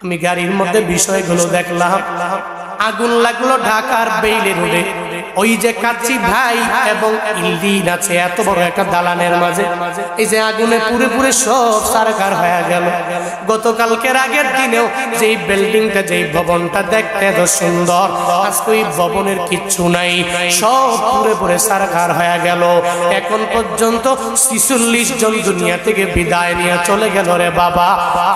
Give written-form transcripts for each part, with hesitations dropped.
আমি গাড়ির মধ্যে বিষয়গুলো দেখলাম। আগুন লাগলো ঢাকার বেইলি রোডে, ওই যে কাচ্চি ভাই এবং ইলদিন আছে এত বড় একটা দালানের মাঝে, এই যে আগুনে পুরে পুরে সব সারকার হয়ে গেল। গতকালকের আগের দিনেও যেই বিল্ডিংটা, যেই ভবনটা দেখতে এত সুন্দর, আজকে ওই ভবনের কিচ্ছু নাই, সব পুরে পুরে সারকার হয়ে গেল। এখন পর্যন্ত ৪৬ জন দুনিয়া থেকে বিদায় নিয়ে চলে গেল রে বাবা।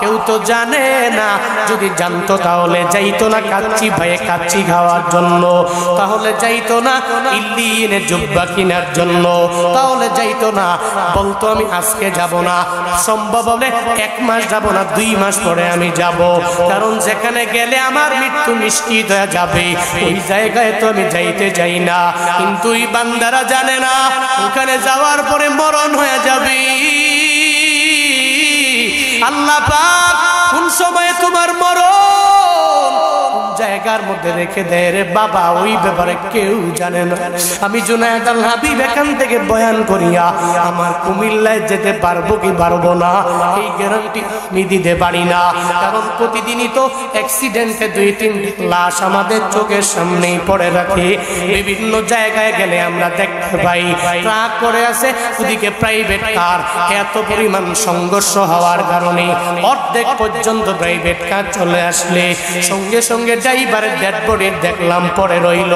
কেউ তো জানে না, যদি জানতো তাহলে যাইতো না কাচ্চি ভাইয়ে কাচ্চি খাওয়ার জন্য, তাহলে যাইতো না ইল্লিনে জুব্বা কেনার জন্য, তাহলে যাইতো না, বলতো আমি আজকে যাব না, সম্ভব হলে 1 মাস যাব না, 2 মাস পরে আমি যাব, কারণ যেখানে গেলে আমার মৃত্যু নিশ্চিত হয়ে যাবে ওই জায়গায় তো আমি যাইতে চাই না। কিন্তু এই বান্দারা জানে না ওখানে যাওয়ার পরে মরণ হয়ে যাবে। আল্লাহ পাক কোন সময়ে তোমার মরণ জায়গার মধ্যে রেখে দেয় রে বাবা, ওই ব্যাপারে কেউ জানে না। আমি জুনায়েদ আল হাবিব এখান থেকে বয়ান করিয়া আমার কুমিল্লায় যেতে পারবো কি পারবো না এই গ্যারান্টি আমি দিতে পারি না, কারণ প্রতিদিনই তো অ্যাক্সিডেন্টে 2-3 লাশ আমাদের চোখের সামনেই পড়ে রাখে। বিভিন্ন জায়গায় গেলে আমরা দেখতে পাই ট্রাক করে আছে, ওদিকে প্রাইভেট কার, এত পরিমাণ সংঘর্ষ হওয়ার কারণে অর্ধেক পর্যন্ত প্রাইভেট কার চলে আসলে সঙ্গে সঙ্গে ড্রাইভারের ডেড বডি দেখলাম পরে রইল,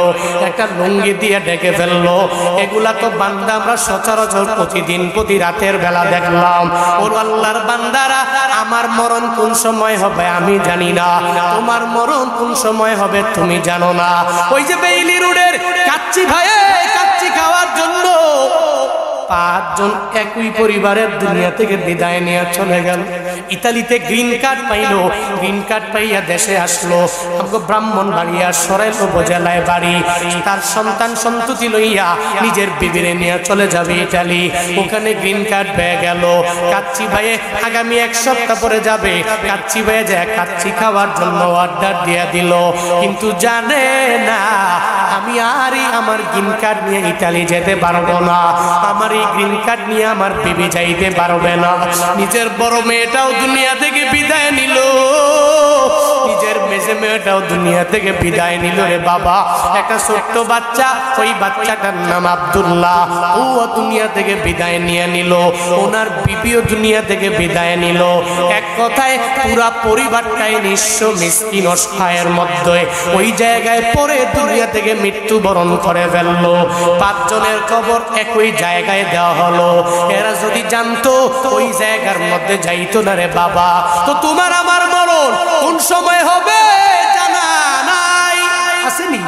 একটা লুঙ্গি দিয়ে ঢেকে ফেললো। এগুলা তো বান্দা আমরা সচরাচর প্রতিদিন প্রতি রাতের বেলা দেখলাম। ওর আল্লাহর বান্দারা, আমার মরণ কোন সময় হবে আমি জানি না, তোমার মরণ কোন সময় হবে তুমি জানো না। ওই যে বেইলি রোডের কাচ্চি ভাইয়ে কাচ্চি খাওয়ার জন্য 5 জন একই পরিবারের দুনিয়া থেকে বিদায় নিয়ে চলে গেল। ইতালিতে গ্রিন কার্ড পাইলো, গ্রিন কার্ড পাইয়া দেশে আসলো। আমাকে ব্রাহ্মণবাড়িয়া সরাইল উপজেলায় বাড়ি, তার সন্তান সন্ততি লইয়া নিজের বিবিরে নিয়ে চলে যাবে ইতালি। ওখানে গ্রিন কার্ড পেয়ে গেল। কাচ্চি ভাইয়ে আগামী 1 সপ্তাহ পরে যাবে। কাচ্চি ভাইয়ে যায় কাচ্চি খাওয়ার জন্য অর্ডার দিয়ে দিল, কিন্তু জানে না আমি আরই আমার গ্রিন কার্ড নিয়ে ইতালি যেতে পারবো না, আমার এই গ্রিন কার্ড নিয়ে আমার বিবি যাইতে পারবে না। নিজের বড় মেয়েটাও দুনিয়া থেকে বিদায় নিল, নিজের মেজে মেয়েটাও দুনিয়া থেকে বিদায় নিল রে বাবা। একটা ছোট্ট বাচ্চা, ওই বাচ্চাটার নাম আব্দুল্লাহ, ও দুনিয়া থেকে বিদায় নিয়ে নিল। ওনার বিবিও দুনিয়া থেকে বিদায় নিল। এক কথায় পুরা পরিবারটাই নিঃস্ব মিসকিন অসহায়ের মধ্যে ওই জায়গায় পরে দুনিয়া থেকে মৃত্যুবরণ করে ফেললো। 5 জনের কবর একই জায়গায় দেওয়া হলো। এরা যদি জানতো ওই জায়গার মধ্যে যাইতো না রে বাবা। তো তোমার আমার মরণ কোন সময় হবে জানা নাই, আসেনি?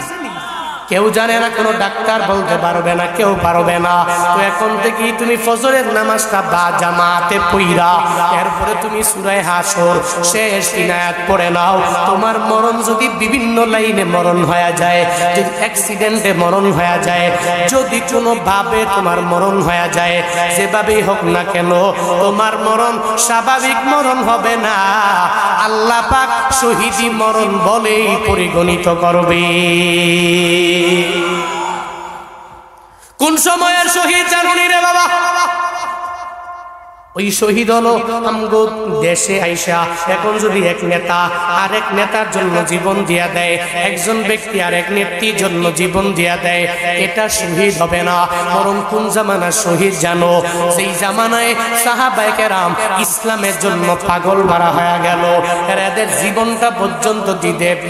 কেউ জানে না, কোনো ডাক্তার বলতে পারবে না, কেউ পারবে না। তো এখন থেকেই তুমি ফজরের নামাজটা বা জামাতে পড়া, এরপরে তুমি সূরা হাসর শেষ 3 আয়াত পড়ে নাও। তোমার মরণ যদি বিভিন্ন লাইনে মরণ হয়ে যায়, যদি অ্যাক্সিডেন্টে মরণ হয়ে যায়, যদি কোনো ভাবে তোমার মরণ হয়ে যায়, যেভাবেই হোক না কেন তোমার মরণ স্বাভাবিক মরণ হবে না, আল্লাহ পাক শহীদি মরণ বলেই পরিগণিত করবে। কোন সময়ের শহীদ জানুনি রে বাবা? ওই শহীদ হলো আমগো দেশে আইসা। এখন যদি এক নেতা আরেক নেতার জন্য জীবন দিয়া দেয়, একজন ব্যক্তি আরেক নেত্রীর জন্য জীবন দিয়া দেয়, এটা শহীদ হবে না, বরং কোন জামানার শহীদ জানো? সেই জামানায় সাহাবায়ে কেরাম ইসলামের জন্য পাগল মারা হয়ে গেল, এদের জীবনটা পর্যন্ত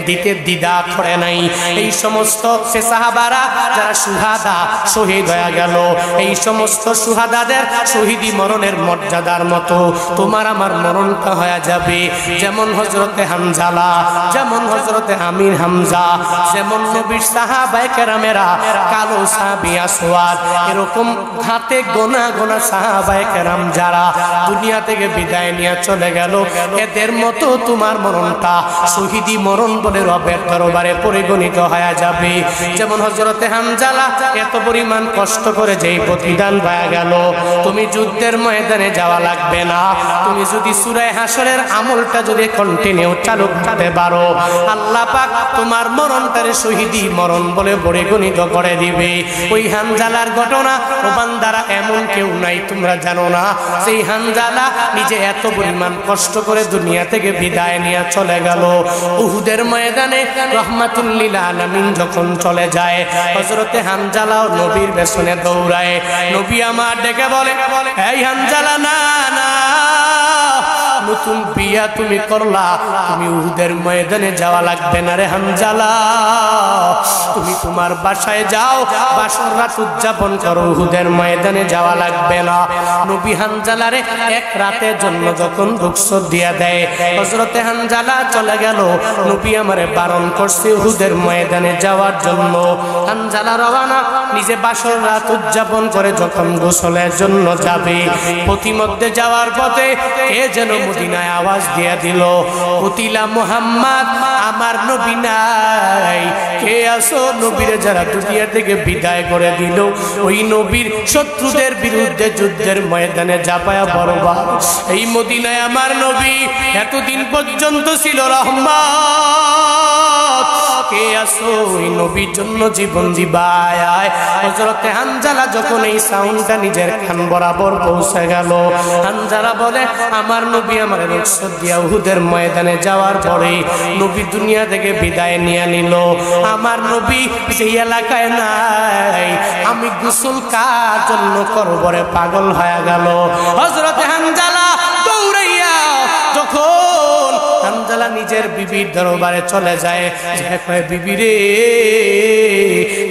দিতে দ্বিধা করে নাই। এই সমস্ত সে সাহাবারা যারা সুহাদা শহীদ হয়ে গেল, এই সমস্ত সুহাদাদের শহীদি মরণের মর্যাদার মতো তোমার আমার মরণটা হয়ে যাবে। যেমন হযরতে হামজালা, যেমন হযরতে আমির হামজা, যেমন নবীর সাহাবায়ে কেরামেরা কালো সাহাবী আসওয়াদ, এরকম হাতে গোনা গোনা সাহাবায়ে কেরাম যারা দুনিয়া থেকে বিদায় নিয়ে চলে গেল, এদের মতো তোমার মরণটা শহীদি মরণ বলে রবের দরবারে পরিগণিত হয়ে যাবে। যেমন হযরতে হামজালা এত পরিমাণ কষ্ট করে যেই প্রতিদান পাওয়া গেল, তুমি যুদ্ধের ময়দানে যাওয়া লাগবে না। তুমি যদি সূরা হাশরের আমলটা যদি কন্টিনিউ চালু করতে পারো, আল্লাহ পাক তোমার মরণটারে শহীদি মরণ বলে বড়ে গণিত করে দিবে। ওই হানজালার ঘটনা ও বান্দারা এমন কেউ নাই তোমরা জানো না। সেই হানজালা নিজে এত পরিমাণ কষ্ট করে দুনিয়া থেকে বিদায় নিয়ে চলে গেল। উহুদের ময়দানে রাহমাতুল লিল আলামিন যখন চলে যায়, হযরতে হানজালাও নবীর পেছনে দৌড়ায়। নবী আমার ডেকে বলে, এই হানজালা, না না, নতুন বিয়া তুমি করলা, তুমি উহুদের ময়দানে যাওয়া লাগবে না রে হানজালা। তুমি তোমার বাসায় যাও, বাসর রাত উদযাপন করো, উহুদের ময়দানে যাওয়া লাগবে না। নবী হানজালারে এক রাতের জন্য যখন রুখসত দিয়া দেয়, হযরতে হানজালা চলে গেল। নবী আমারে বারণ করছে উহুদের ময়দানে যাওয়ার জন্য। হানজালা রওনা, নিজে বাসর রাত উদযাপন করে যখন গোসলের জন্য যাবে, পথিমধ্যে যাওয়ার পথে কে যেন মদিনায় আওয়াজ দিয়া দিল, কুতিলা মুহাম্মদ, আমার নবী নাই। কে আসো? নবীরে যারা দুনিয়া থেকে বিদায় করে দিল, ওই নবীর শত্রুদের বিরুদ্ধে যুদ্ধের ময়দানে ঝাঁপায়া বরবাদ। এই মদিনায় আমার নবী এতদিন পর্যন্ত ছিল রহমত। কে আসো? ওই নবীর জন্য জীবন দিবায়। হযরতে হানজালা যখন এই সাউন্ডটা নিজের কান বরাবর পৌঁছে গেল, হানজালা বলে, আমার নবী আমার রুখসত দিয়া উহুদের ময়দানে যাওয়ার পরে নবী দুনিয়া থেকে বিদায় নিয়ে নিল। আমার নবী সেই এলাকায় নাই, আমি গোসল কার জন্য করব রে? পাগল হয়ে গেল হযরতে হানজালা। দৌড়াইয়া যখন হানজালা নিজের বিবির দরবারে চলে যায়, বিবি রে,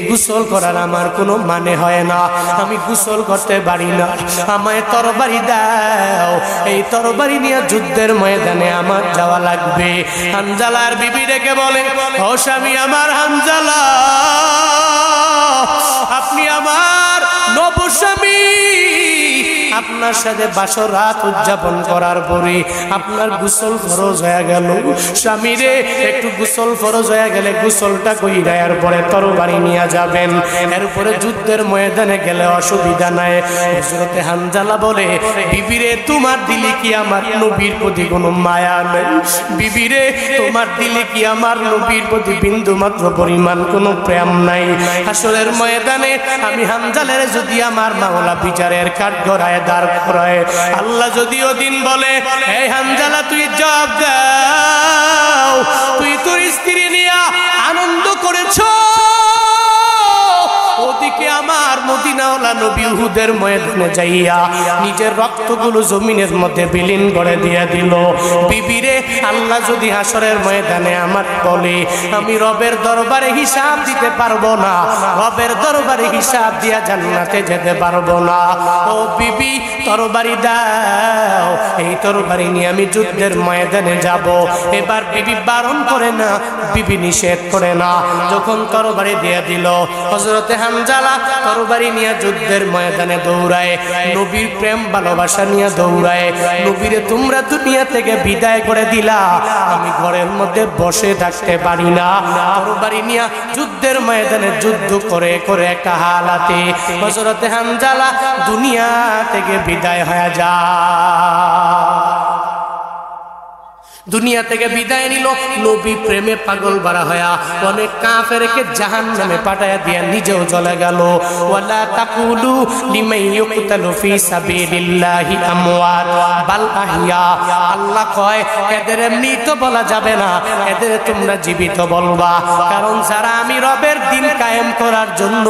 গোসল করার আমার কোনো মানে হয় না, আমি গোসল করতে পারি না, আমায় তরবারি দাও, এই তরবারি নিয়ে যুদ্ধের ময়দানে আমার যাওয়া লাগবে। হানজালার বিবি ডেকে বলে, ও স্বামী আমার হানজালা, আপনি আমার নবস্বামী, আপনার সাথে বাসর রাত উদযাপন করার পরে আপনার গোসল ফরজ হয়ে গেল। স্বামী রে, একটু গোসল ফরজ হয়ে গেলে গোসলটা কইরা এর পরে তরবারি নিয়ে যাবেন, এরপরে যুদ্ধের ময়দানে গেলে অসুবিধা নাই। হযরতে হানজালা বলে, বিবি রে, তোমার দিলে কি আমার নবীর প্রতি কোনো মায়া নেই? বিবি রে, তোমার দিলে কি আমার নবীর প্রতি বিন্দু মাত্র পরিমাণ কোনো প্রেম নাই? হাসরের ময়দানে আমি হানজালারে যদি আমার মাওলা বিচারের কাঠ গড়ায় দাঁড় করায়, আল্লাহ যদি ওদিন বলে, এই হানজালা তুই জবাব দাও, তুই তোর স্ত্রী নিয়ে আনন্দ করেছো, ওদিকে আমার মদিনাওয়ালা নবী উহুদের ময়দানে যাইয়া নিজের রক্তগুলো জমিনের মধ্যে বিলীন করে দিয়ে দিল। বিবিরে, আল্লাহ যদি হাসরের ময়দানে আমার বলে, আমি রবের দরবারে হিসাব দিতে পারবো না, রবের দরবারে হিসাব দিয়া জান্নাতে যেতে পারবো না, ও বিবি তরবারি দাও, এই তরবারি নিয়ে আমি যুদ্ধের ময়দানে যাব। এবার বিবি বারণ করে না, বিবি নিষেধ করে না। যখন তরবারি দিয়ে দিল, হযরতে হানজালা তরবারি নিয়ে যুদ্ধের ময়দানে দৌড়ায়, নবীর প্রেম ভালোবাসা নিয়ে দৌড়ায়। নবীরে তোমরা দুনিয়া থেকে বিদায় করে দিলা, আমি ঘরের মধ্যে বসে থাকতে পারি না। তরবারি নিয়ে যুদ্ধের ময়দানে যুদ্ধ করে করে একটা হালাতে হযরতে হানজালা দুনিয়া থেকে বিদায় হয়ে যায়। দুনিয়া থেকে বিদায় নিল। নবী প্রেমে পাগল বাড়া হয়া অনেক কাফেরকে জাহান্নামে পাঠায়া দিয়া নিজেও চলে গেল। ওয়ালা তাকুলু লিমান ইউকতালু ফি সাবিলিল্লাহি আমওয়াত বাল আহইয়া। আল্লাহ কয় এদের মৃত বলা যাবে না, এদের তোমরা জীবিত বলবা, কারণ যারা আমি রবের দিন কায়েম করার জন্য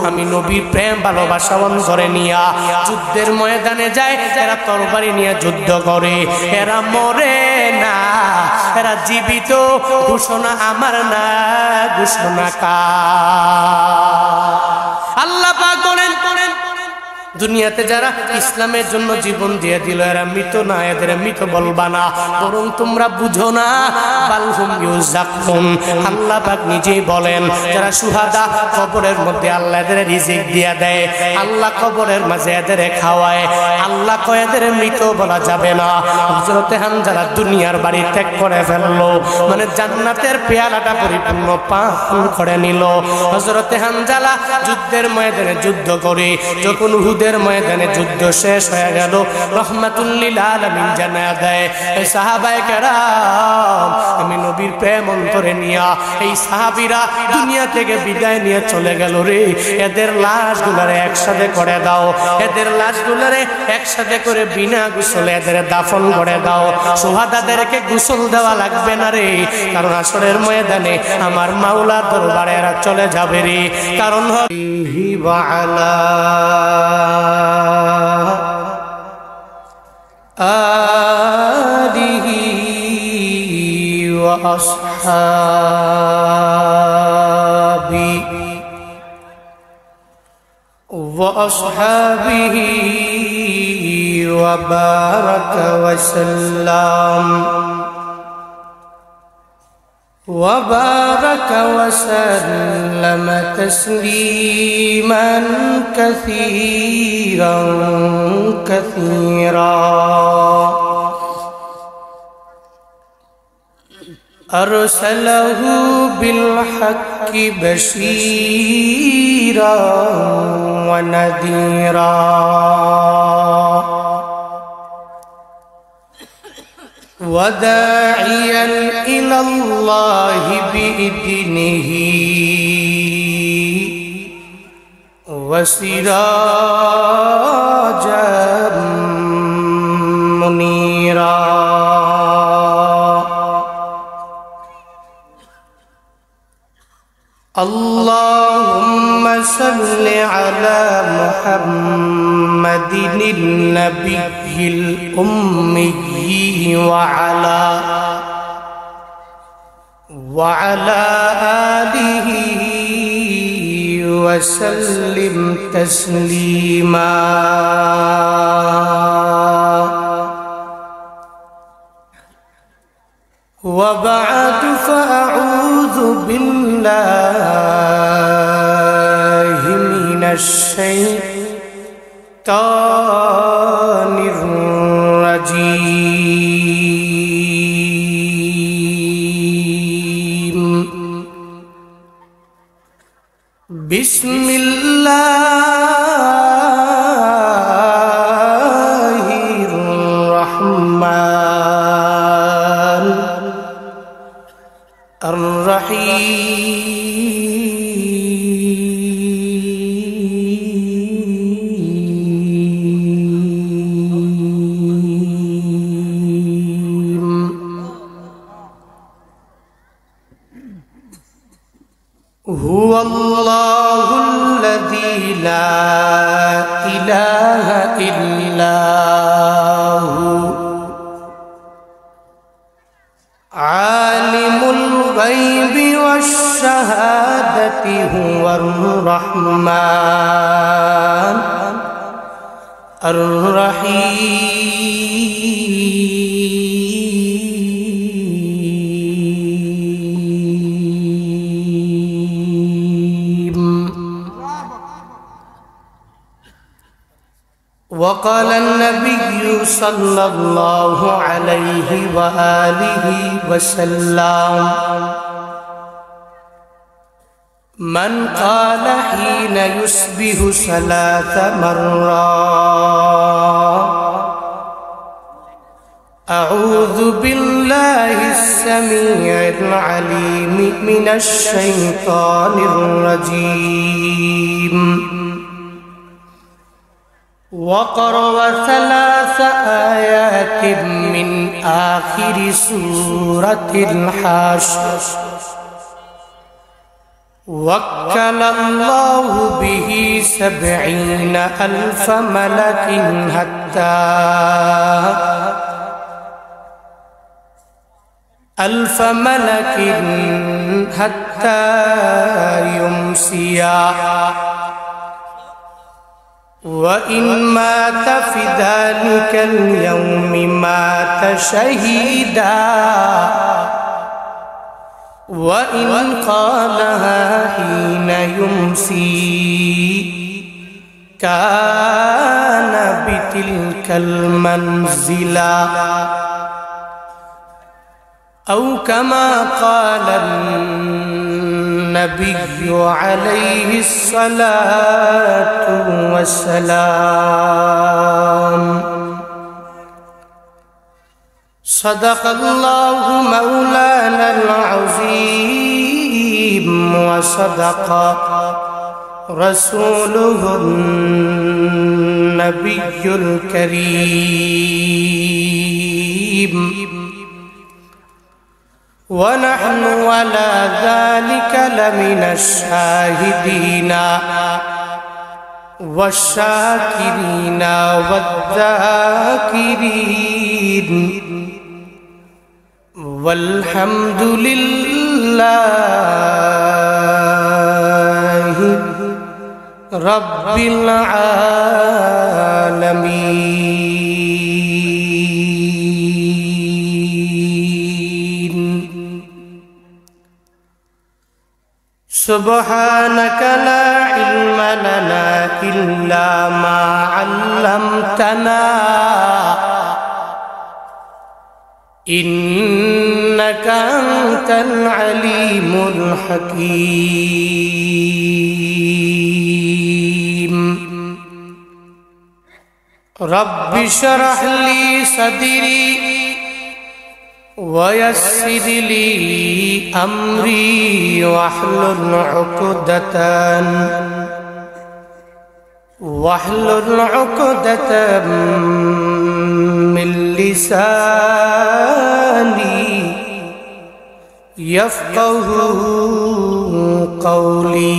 আমি নবীর প্রেম ভালোবাসা অন্তরে নিয়া যুদ্ধের ময়দানে যায়, এরা তরবারি নিয়ে যুদ্ধ করে, এরা মরে না, এরা জীবিত। ঘোষণা আমার না, ঘোষণা কার? আল্লাহ পাক বলেন, দুনিয়াতে যারা ইসলামের জন্য জীবন দিয়ে দিল এরা মৃত না, এদের মৃত বলবা না, বরং তোমরা বুঝো না, বালহুম ইউযাকুন। আল্লাহ পাক নিজেই বলেন, যারা সুহাদা কবরের মধ্যে আল্লাহ এদের রিজিক দিয়া দেয়, আল্লাহ কবরের মাঝে এদের খাওয়ায়, আল্লাহ কয় এদের মৃত বলা যাবে না। হযরতে হানজালা দুনিয়ার বাড়ি ত্যাগ করে ফেললো, মানে জান্নাতের পেয়ালাটা পরিপূর্ণ পান করে নিল। হযরতে হানজালা যুদ্ধের ময়দানে যুদ্ধ করে যখন উহুদের উহুদের ময়দানে যুদ্ধ শেষ হয়ে গেল, রহমাতুল লিল আলামিন জানায়া দেয় এই সাহাবায়ে কেরাম আমি নবীর প্রেম অন্তরে নিয়া এই সাহাবীরা দুনিয়া থেকে বিদায় নিয়ে চলে গেল রে, এদের লাশগুলোরে একসাথে করে দাও, এদের লাশগুলোরে একসাথে করে বিনা গোসলে এদের দাফন করে দাও। সুহাদাদেরকে গোসল দেওয়া লাগবে না রে, কারণ আসরের ময়দানে আমার মাওলার দরবারে এরা চলে যাবে রে। কারণ ওয়ালা আলিহি ওয়া আসহাবি ওয়া আসহাবিহি ওয়া বারাকা ওয়া সাল্লাম وبارك وسلم تسليما كثيرا كثيرا أرسله بالحق بشيرا ونذيرا وداعيا إلى الله بإذنه وسراجا منيرا اللهم صل على محمد النبي الأمي وعلى آله وسلم تسليما وبعد فأعوذ بالله من الشيطان الرجيم بسم الله الرحمن الرحيم هو الله الذي لا إله إلا هو عالم الغيب والشهادة هو الرحمن الرحيم وقال النبي صلى الله عليه وآله وسلم من قال حين يصبح 3 مرات أعوذ بالله السميع العليم من الشيطان الرجيم وقرأ 3 آيات من آخر سورة الحشر وكل الله به 70,000 ملك حتى يمسيا وإن مات في ذلك اليوم مات شهيدا وإن قالها حين يمسي كان بتلك المنزلة أو كما قال नबी अलैहिस्सलातु वस्सलाम। सदक़ल्लाहु मौलानल अज़ीम व सदक़ रसूलुहुन नबियुल करीम। व नहनु अला ज़ालिका लमिनश शाहिदीना वश्शाकिरीना वज़्ज़ाकिरीन वल्हम्दुलिल्लाहि रब्बिल आलमीन। सुब्हानक ला इल्म लना इल्ला मा अल्लमतना इन्नका अंतल अलीमुल हकीम। रब्बि शरह ली सदरी वयस्सिर ली अम्री वहलुल उक़दतम मिन लिसानी यफ़क़हू क़ौली।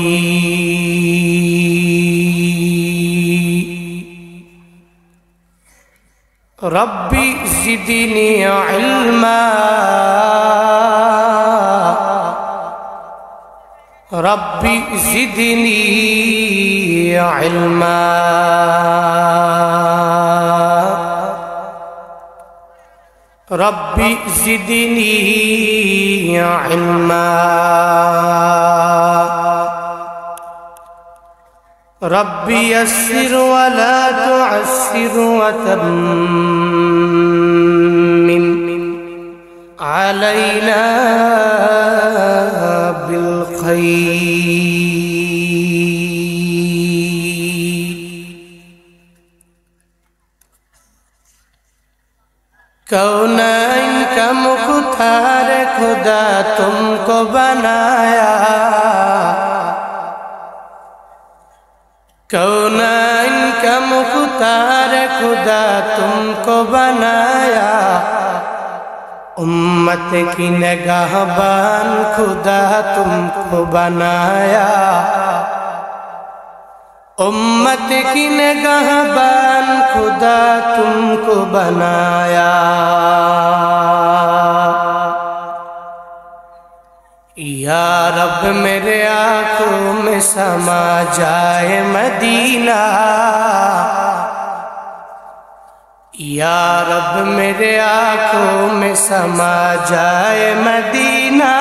रब्बि ज़िदनी इल्मा रब्बि ज़िदनी इल्मा रब्बि ज़िदनी इल्मा रब्बि यस्सिर वला तुअस्सिर वतम्मिम अलैना बिल खैर। कौनैन का मुख्तार खुदा तुमको बनाया, कौनैन का मुख्तार खुदा तुमको बनाया। उम्मत की निगाहबान खुदा तुमको बनाया, उम्मत की निगाहबान खुदा तुमको बनाया। या रब मेरे आँखों में समा जाए मदीना, या रब मेरे आँखों में समा जाए मदीना।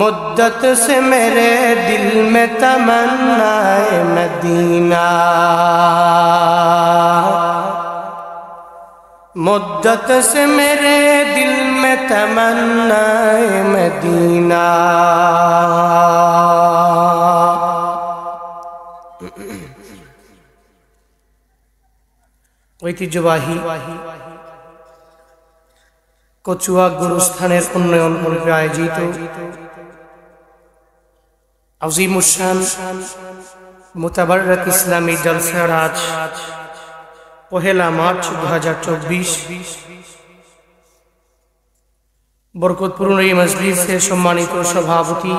मुद्दत से मेरे दिल में तमन्नाए मदीना, मुद्दत से मेरे दिल में तमन्नाए मदीना। ঐতিহ্যবাহী কচুয়া গুরুস্থানের উন্নয়ন কর্তৃক আয়োজিত আজিমুশান মুতাবাররাক ইসলামী জলসার আজ 1 মার্চ 2024 বরকতপূর্ণ এই মজলিসের সম্মানিত সভাপতি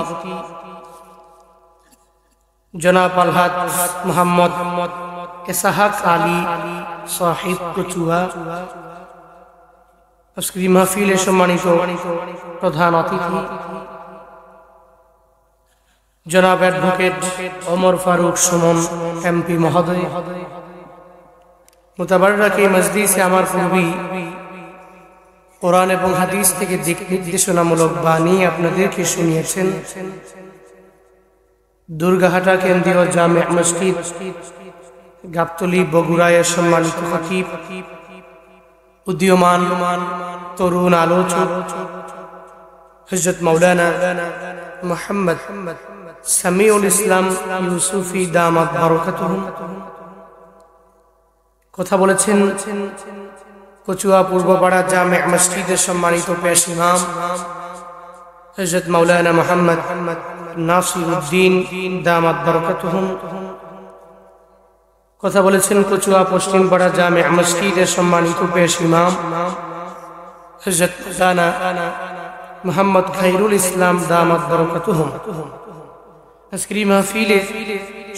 জনাব আলহাজ মোহাম্মদ ইসহাক আলী সাহিব কচুয়া, আজকের মাহফিলে সম্মানিত প্রধান অতিথি জনাব অ্যাডভোকেট ওমর ফারুক সুমন এমপি মহোদয়, মুতাবাররাক এই মজলিসে আমার পূর্বে কোরআন এবং হাদিস থেকে দিক নির্দেশনামূলক বাণী আপনাদেরকে শুনিয়েছেন। দুর্গাহাটা কেন্দ্রীয় জামে মসজিদ গাবতলী বগুড়ায় সম্মানিত খতিব, উদীয়মান তরুণ আলোচক হযরত মাওলানা মুহাম্মদ সামিউল ইসলাম ইউসুফী দামাত বারাকাতুহুম কথা বলেছেন কচুয়া পূর্বপাড়া জামে মসজিদের সম্মানিত পেশ ইমাম হযরত মাওলানা মুহাম্মদ নাসিরউদ্দিন দামাত বারাকাতুহুম কথা বলেছেন কচুয়া পশ্চিমপাড়া জামে মসজিদের সম্মানিত পেশ ইমাম হযরত মাওলানা মুহাম্মদ খায়রুল ইসলাম দামাত বারাকাতুহুম। আজকের মাহফিলে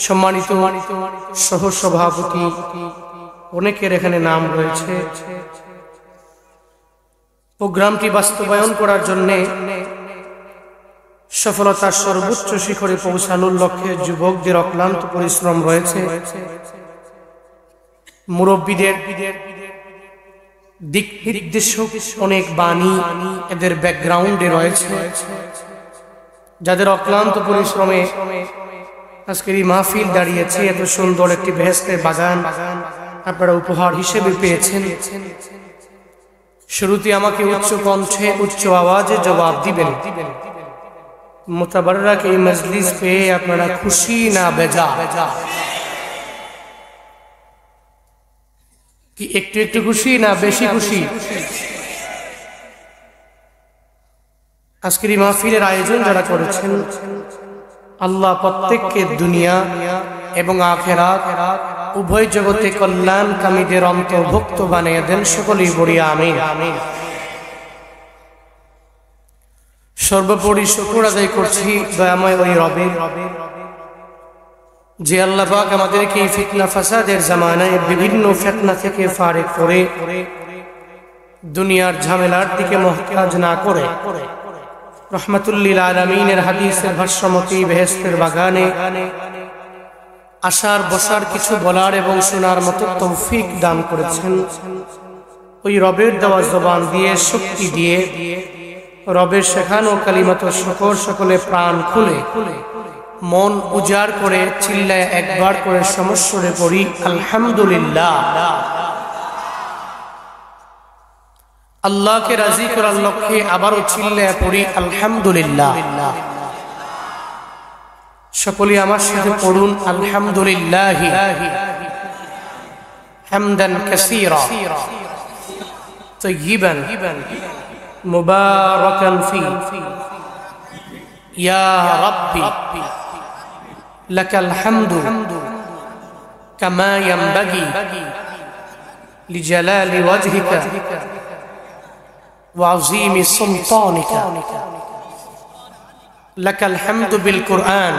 সম্মানিত সহ সভাপতি অনেকের এখানে নাম রয়েছে। প্রোগ্রামটি বাস্তবায়ন করার জন্য সফলতার সর্বোচ্চ শিখরে পৌঁছানোর লক্ষ্যে যুবকদের অক্লান্ত পরিশ্রম রয়েছে। মুরব্বীদের দিক নির্দেশক অনেক বাণী এদের ব্যাকগ্রাউন্ডে রয়েছে, যাদের অক্লান্ত পরিশ্রমে আজকের এই মাহফিল দাঁড়িয়েছে। এত সুন্দর একটি বেহেশতের বাগান আপনারা উপহার হিসেবে পেয়েছেন। শুরুতে আমাকে উচ্চ কণ্ঠে উচ্চ আওয়াজে জবাব দিবেন, মুতাবাররাক এই মজলিস পেয়ে আপনারা খুশি না বেজা? কি একটু একটু খুশি না বেশি খুশি? আজকের এই মাহফিলের আয়োজন যারা করেছেন, আল্লাহ প্রত্যেককে দুনিয়া এবং আখিরাত উভয় জগতে কল্যাণকামীদের অন্তর্ভুক্ত বানিয়ে দেন। সকলেই বলি আমিন। সর্বোপরি শুকর আদায় করছি দয়াময় ওই রবের, যে আল্লাহ পাক আমাদেরকে এই ফিতনা ফাসাদের জামানায় বিভিন্ন ফিতনা থেকে ফারেক করে দুনিয়ার ঝামেলার দিকে মুহতাজ না করে রহমাতুল লিল আলামিনের হাদিসের ভাষ্যমতী বেহেশতের বাগানে আসার বসার, কিছু বলার এবং শোনার মতো তৌফিক দান করেছেন। ওই রবের দেওয়া জবান দিয়ে, শক্তি দিয়ে, রবের শেখানো কালিমাত শুকর সকলে প্রাণ খুলে মন উজাড় করে চিল্লায় একবার করে সমস্বরে পড়ি আলহামদুলিল্লাহ। আল্লাহকে রাজি করার লক্ষ্যে আবারও চিল্লায় পড়ি আলহামদুলিল্লাহ। সকলে আমার সাথে পড়ুন আলহামদুলিল্লাহ হামদান কাসীরা তাইয়িবান মুবারাকান ফি ইয়া রাব্বি লাকাল হামদু কামা ইয়ানবাগি লিজালালি ওয়াজহিকা ওয়া আযীমি সুলতানিকা লাকাল হামদু বিল কুরআন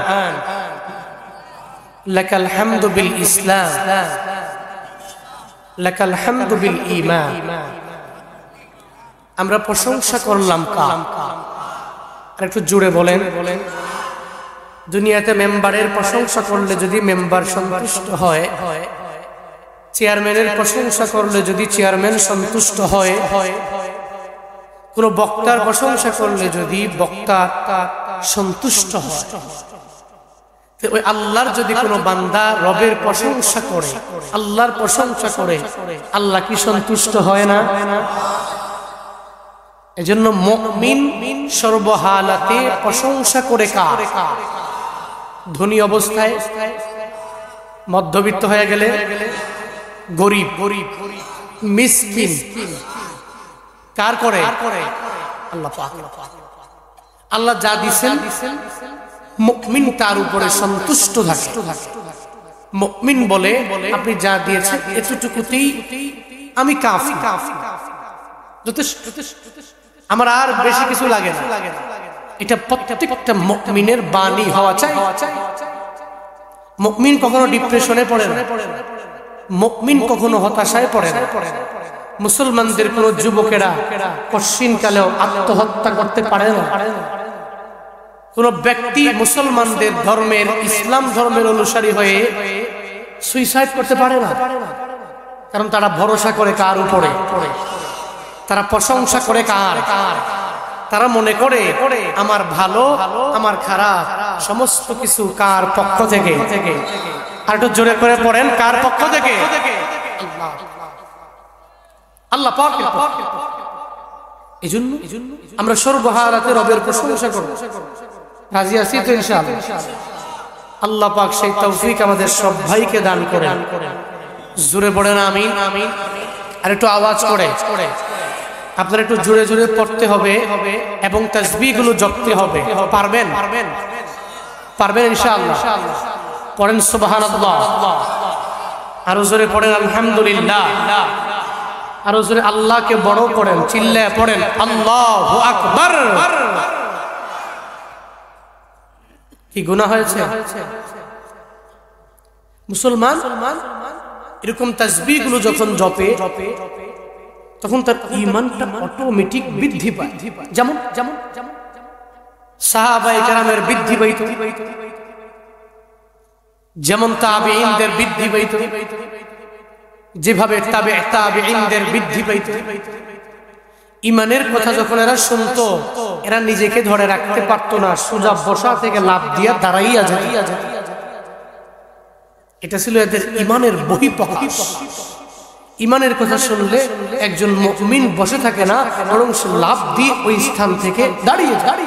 লাকাল হামদু বিল ইসলাম লাকাল হামদু বিল ঈমান। আমরা প্রশংসা করলাম কার? আর একটু জোরে বলেন। দুনিয়াতে মেম্বারের প্রশংসা করলে যদি মেম্বার সন্তুষ্ট হয়, চেয়ারম্যানের প্রশংসা করলে যদি চেয়ারম্যান সন্তুষ্ট হয়, কোন বক্তার প্রশংসা করলে যদি বক্তা সন্তুষ্ট হয়, ওই আল্লাহর যদি কোনো বান্দা রবের প্রশংসা করে, আল্লাহর প্রশংসা করে, আল্লাহ কি সন্তুষ্ট হয় না? এজন্য মুমিন সর্বহালাতে প্রশংসা করে কার? ধনী অবস্থায়, মধ্যবিত্ত হয়ে গেলে, গরিব, মিসকিন, কার করে? আল্লাহ পাক। আল্লাহ যা দিয়েছেন মুমিন তার উপরে সন্তুষ্ট থাকে। মুমিন বলে আপনি যা দিয়েছেন এতটুকুতেই আমি কাফি, যথেষ্ট, আমার আর বেশি কিছু লাগে না। এটা প্রত্যেকটা মুমিনের বাণী হওয়া চাই। মুমিন কখনো ডিপ্রেশনে পড়ে না, মুমিন কখনো হতাশায় পড়ে না। মুসলমানদের কোন যুবকেরা কশিনকালেও আত্মহত্যা করতে পারে না। কোন ব্যক্তি মুসলমানদের ধর্মের, ইসলাম ধর্মের অনুসারী হয়ে সুইসাইড করতে পারে না, কারণ তারা ভরসা করে কার উপরে? তারা প্রশংসা করে কার? তারা মনে করে আমার ভালো, আমার খারাপ সমস্ত কিছু কার পক্ষ থেকে? আর একটু জোরে করে পড়েন, কার পক্ষ থেকে? আল্লাহ পাকের পক্ষ। এজন্য আমরা সর্বহারাতে রবের প্রশংসা করব। রাজি আছি তো ইনশাআল্লাহ? আল্লাহ পাক সেই তৌফিক আমাদের সব ভাইকে দান করেন। জোরে পড়েন আমিন। আর একটু আওয়াজ করে আপনারা একটু জোরে জোরে পড়তে হবে এবং তাসবিহগুলো জপতে হবে। পারবেন? পারবেন ইনশাআল্লাহ? পড়েন সুবহানাল্লাহ, আরো জোরে পড়েন আলহামদুলিল্লাহ, আরো জোরে আল্লাহকে বড় করেন, চিল্লায় পড়েন আল্লাহু আকবার। কি গুনাহ হয়েছে? মুসলমান এরকম তাসবিহগুলো যখন জপে তখন তার ঈমানটা অটোমেটিক বৃদ্ধি পায়। যেমন সাহাবায়ে কেরামের বৃদ্ধি পাইত, যেমন তাবেঈনদের বৃদ্ধি পাইত, যেভাবে তাবেঈনদের বৃদ্ধি পাইত। ঈমানের কথা যখন এরা শুনতো, এরা নিজেকে ধরে রাখতে পারতো না, সোজা বসা থেকে লাফ দিয়া দাঁড়াইয়া যায়। এটা ছিল এদের ঈমানের বহিঃপ্রকাশ। ঈমানের কথা শুনলে একজন মুমিন বসে থাকে না, বরং সে লাফ দিয়ে ওই স্থান থেকে দাঁড়িয়ে যায়।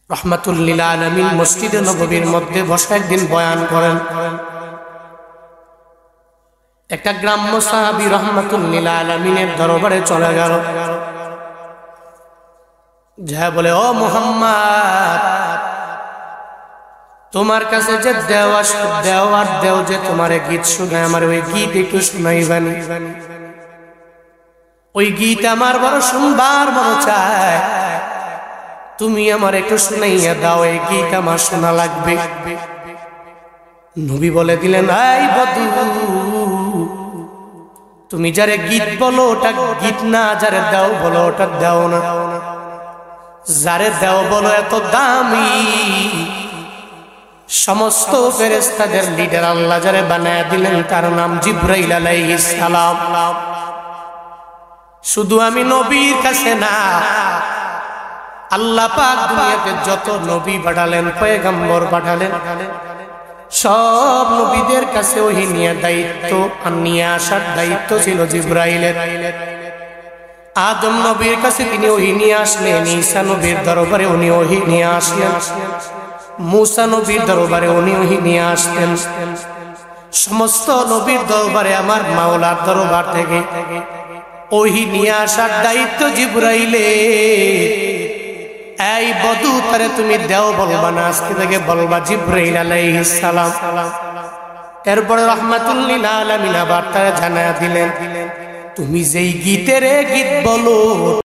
রাহমাতুল লিল আলামিন মসজিদে নববীর মধ্যে বসে একদিন বয়ান করেন। একটা গ্রাম্য সাহাবী রাহমাতুল লিল আলামিনের দরবারে চলে গেল, যা বলে, ও মুহাম্মদ, তোমার কাছে যে দেও যে তোমারে গীত শোনায়, আমার ওই গীত একটু শোনাইবানি। ওই গীত আমার বড় শুনবার মন চায়, তুমি আমার একটু শুনাইয়া দাও, এই গীত আমার শোনা লাগবে। নবী বলে দিলেন, এই বধূ, তুমি যারে গীত বলো ওটা গীত না, যারে দাও বলো ওটা দাও না। যারে দাও বলো এত দামি, সমস্ত ফেরেশতাদের লিডার আল্লাহ যারে বানায়া দিলেন তার নাম জিবরাইল আলাইহিস সালাম। শুধু আমি নবীর কাছে না, আল্লাহ পাক দুনিয়াতে যত নবী পাঠালেন, পয়গম্বর পাঠালেন, সব নবীদের কাছে ওহী নিয়ে দায়িত্ব আর নিয়ে আসার দায়িত্ব ছিল জিবরাইলের। আদম নবীর কাছে তিনি ওহী নিয়ে আসলেন, ঈসা নবীর দরবারে উনি ওহী নিয়ে আসলেন, মুসা নবীর দরবারে উনি ওহী নিয়ে আসলেন। সমস্ত নবীর দরবারে আমার মাওলার দরবার থেকে ওহী নিয়ে আসার দায়িত্ব জিবরাইলের। এই বধূ, তারে তুমি দেও বলবা না, আজকে থেকে বলবা জিবরাইল আলাইহিস সালাম। এরপরে রাহমাতুল লিল আলামিন আবার তারা জানায়া দিলেন, তুমি যেই গীতের গীত বলো